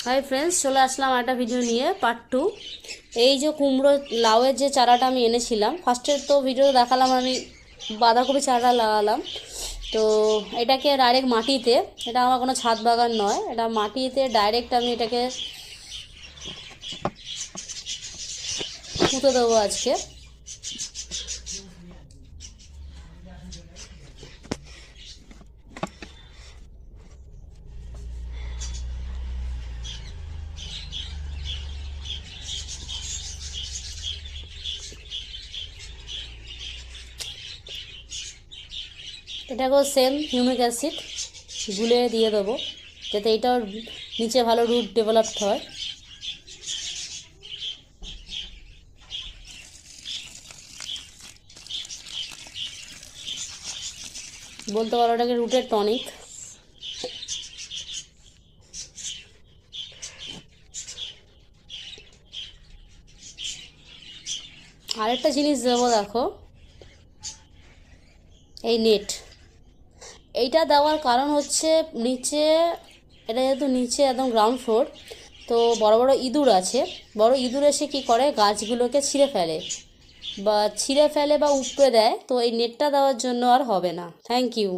Hi friends, চলে আসলাম একটা video নিয়ে পার্ট 2। এই যে কুমড়ো লাউয়ের যে চারাটা আমি এনেছিলাম, ফার্স্টে তো ভিডিও দেখালাম আমি বাঁধাকপি চারা লাগালাম। তো এটাকে ডাইরেক্ট মাটিতে, এটা আমার কোনো ছাদ বাগান নয়, এটা মাটিতে ডাইরেক্ট আমি এটাকে পুঁতে দেবো আজকে। এটাকেও সেম হিউমিক অ্যাসিড গুলে দিয়ে দেবো, যাতে এটাও নিচে ভালো রুট ডেভেলপড হয়। বলতে পারো এটাকে রুটের টনিক। আরেকটা জিনিস দেবো, দেখো এই নেট। এইটা দেওয়ার কারণ হচ্ছে নিচে, এটা যেহেতু নিচে একদম গ্রাউন্ড ফ্লোর, তো বড় বড় ইঁদুর আছে। বড় ইঁদুর এসে কী করে, গাছগুলোকে ছিঁড়ে ফেলে বা উপড়ে দেয়। তো এই নেটটা দেওয়ার জন্য আর হবে না। Thank you.